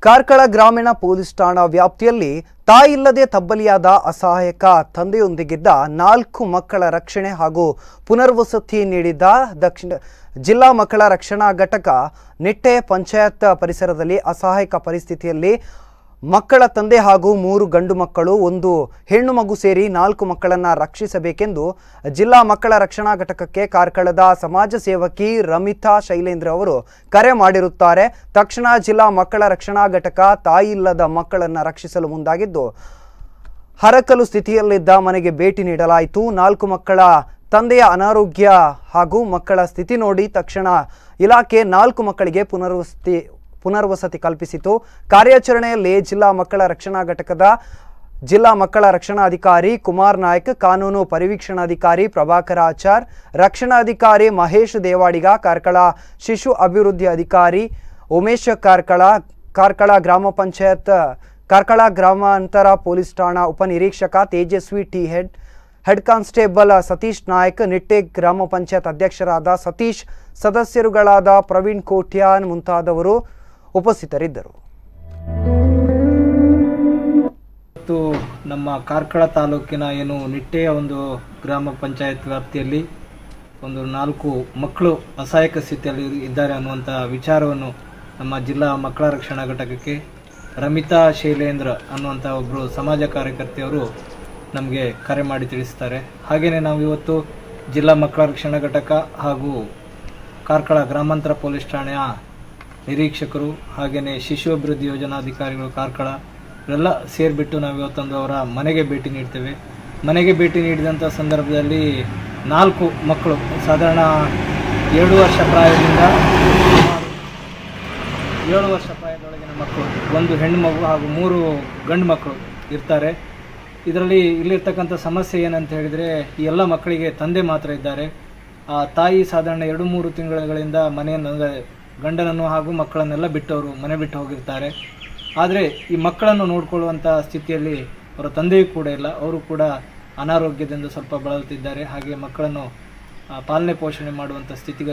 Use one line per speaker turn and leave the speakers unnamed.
ಕಾರ್ಕಳ ಗ್ರಾಮೀಣ ಪೊಲೀಸ್ ಠಾಣಾ ವ್ಯಾಪ್ತಿಯಲ್ಲಿ ತಾಯಿಲ್ಲದೆ ತಬ್ಬಲಿಯಾದ ಅಸಹಾಯಕ ತಂದೆಯೊಂದಿಗಿದ್ದ 4 ಮಕ್ಕಳ ರಕ್ಷಣೆ ಹಾಗೂ ಪುನರ್ವಸತಿ ನೀಡಿದ ಜಿಲ್ಲಾ ಮಕ್ಕಳ ರಕ್ಷಣಾ ಘಟಕ ನಿಟ್ಟೆ ಪಂಚಾಯತ್ ಪರಿಸರದಲ್ಲಿ ಅಸಹಾಯಕ ಪರಿಸ್ಥಿತಿಯಲ್ಲಿ ಮಕ್ಕಳ ತಂದೆ ಹಾಗೂ 3 ಗಂಡು ಮಕ್ಕಳು 1 ಹೆಣ್ಣು ಮಗು ಸೇರಿ 4 ಮಕ್ಕಳನ್ನು ರಕ್ಷಿಸಬೇಕೆಂದು ಜಿಲ್ಲಾ ಮಕ್ಕಳ ರಕ್ಷಣಾ ಘಟಕಕ್ಕೆ ಕಾರ್ಕಳದ ಸಮಾಜ ಸೇವಕಿ ರಮಿತಾ ಶೈಲೇಂದ್ರ ಅವರು ಕರೆ ಮಾಡಿರುತ್ತಾರೆ. ತಕ್ಷಣ ಜಿಲ್ಲಾ ಮಕ್ಕಳ ರಕ್ಷಣಾ ಘಟಕ ತಾಯಿಯಿಲ್ಲದ ಮಕ್ಕಳನ್ನು ರಕ್ಷಿಸಲು ಮುಂದಾಗಿದ್ದು ಹರಕಲು ಸ್ಥಿತಿಯಲ್ಲಿದ್ದ ಮನೆಗೆ ಭೇಟಿ ನೀಡಲಾಯಿತು. 4 ಮಕ್ಕಳ ತಂದೆಯ ಅನಾರೋಗ್ಯ ಹಾಗೂ ಮಕ್ಕಳ ಸ್ಥಿತಿ ನೋಡಿ ತಕ್ಷಣ ಇಲಾಖೆ 4 ಮಕ್ಕಳಿಗೆ ಪುನರ್ವಸತಿ ಕಲ್ಪಿಸಿತು. ಕಾರ್ಯಾಚರಣೆಯಲ್ಲಿ ಜಿಲ್ಲಾ ಮಕ್ಕಳ ರಕ್ಷಣಾ ಘಟಕದ ಜಿಲ್ಲಾ ಮಕ್ಕಳ ರಕ್ಷಣಾಧಿಕಾರಿ ಕುಮಾರ್ ನಾಯ್ಕ್, ಕಾನೂನು ಪರಿವೀಕ್ಷಣಾಧಿಕಾರಿ ಪ್ರಭಾಕರ ಆಚಾರ್, ರಕ್ಷಣಾಧಿಕಾರಿ ಮಹೇಶ್ ದೇವಾಡಿಗ, ಕಾರ್ಕಳ ಶಿಶು ಅಭಿವೃದ್ಧಿ ಅಧಿಕಾರಿ ಉಮೇಶ್ ಕಾರ್ಕಳ ಗ್ರಾಮ ಪಂಚಾಯತ್ ಕಾರ್ಕಳ ಗ್ರಾಮಾಂತರ ಪೊಲೀಸ್ ಠಾಣಾ ಉಪನಿರೀಕ್ಷಕ Tejaswi T, head constable Satish Naik, Nitte ಗ್ರಾಮ ಪಂಚಾಯತ್ ಅಧ್ಯಕ್ಷರಾದ ಸತೀಶ್, ಸದಸ್ಯರುಗಳಾದ ಪ್ರವೀಣ್ ಕೋಟ್ಯಾನ್ ಮುಂತಾದವರು ಉಪಸ್ಥಿತರಿದ್ದರು.
ನಮ್ಮ ಕಾರ್ಕಳ ತಾಲೂಕಿನ ಏನು ನಿಟ್ಟೆಯ ಒಂದು ಗ್ರಾಮ ಪಂಚಾಯತ್ ವ್ಯಾಪ್ತಿಯಲ್ಲಿ ಒಂದು 4 ಮಕ್ಕಳು ಅಸಹಾಯಕ ಸ್ಥಿತಿಯಲ್ಲಿ ಇದ್ದಾರೆ ಅನ್ನುವಂಥ ವಿಚಾರವನ್ನು ನಮ್ಮ ಜಿಲ್ಲಾ ಮಕ್ಕಳ ರಕ್ಷಣಾ ಘಟಕಕ್ಕೆ ರಮಿತಾ ಶೈಲೇಂದ್ರ ಅನ್ನುವಂಥ ಒಬ್ಬರು ಸಮಾಜ ಕಾರ್ಯಕರ್ತೆಯವರು ನಮಗೆ ಕರೆ ಮಾಡಿ ತಿಳಿಸ್ತಾರೆ. ಹಾಗೆಯೇ ನಾವು ಇವತ್ತು ಜಿಲ್ಲಾ ಮಕ್ಕಳ ರಕ್ಷಣಾ ಘಟಕ ಹಾಗೂ ಕಾರ್ಕಳ ಗ್ರಾಮಾಂತರ ಪೊಲೀಸ್ ಠಾಣೆಯ ನಿರೀಕ್ಷಕರು ಹಾಗೆಯೇ ಶಿಶು ಅಭಿವೃದ್ಧಿ ಯೋಜನಾಧಿಕಾರಿಗಳು ಕಾರ್ಕಳ ಇವರೆಲ್ಲ ಸೇರಿಬಿಟ್ಟು ನಾವು ಇವತ್ತೊಂದು ಅವರ ಮನೆಗೆ ಭೇಟಿ ನೀಡ್ತೇವೆ. ಮನೆಗೆ ಭೇಟಿ ನೀಡಿದಂಥ ಸಂದರ್ಭದಲ್ಲಿ 4 ಮಕ್ಕಳು ಸಾಧಾರಣ 7 ವರ್ಷ ಪ್ರಾಯದಿಂದ 7 ವರ್ಷ ಪ್ರಾಯದೊಳಗಿನ ಮಕ್ಕಳು, 1 ಹೆಣ್ಣು ಮಗು ಹಾಗೂ 3 ಗಂಡು ಮಕ್ಕಳು ಇರ್ತಾರೆ. ಇದರಲ್ಲಿ ಇಲ್ಲಿರ್ತಕ್ಕಂಥ ಸಮಸ್ಯೆ ಏನಂತ ಹೇಳಿದರೆ ಈ ಎಲ್ಲ ಮಕ್ಕಳಿಗೆ ತಂದೆ ಮಾತ್ರ ಇದ್ದಾರೆ. ಆ ತಾಯಿ ಸಾಧಾರಣ 2-3 ತಿಂಗಳಿಂದ ಮನೆಯನ್ನು ಗಂಡನನ್ನು ಹಾಗೂ ಮಕ್ಕಳನ್ನೆಲ್ಲ ಬಿಟ್ಟವರು ಮನೆ ಬಿಟ್ಟು ಹೋಗಿರ್ತಾರೆ. ಆದರೆ ಈ ಮಕ್ಕಳನ್ನು ನೋಡಿಕೊಳ್ಳುವಂಥ ಸ್ಥಿತಿಯಲ್ಲಿ ಅವರ ತಂದೆಯೂ ಕೂಡ ಇಲ್ಲ. ಅವರು ಕೂಡ ಅನಾರೋಗ್ಯದಿಂದ ಸ್ವಲ್ಪ ಬಳಲುತ್ತಿದ್ದಾರೆ. ಹಾಗೆ ಮಕ್ಕಳನ್ನು ಪಾಲನೆ ಪೋಷಣೆ ಮಾಡುವಂಥ ಸ್ಥಿತಿಗೆ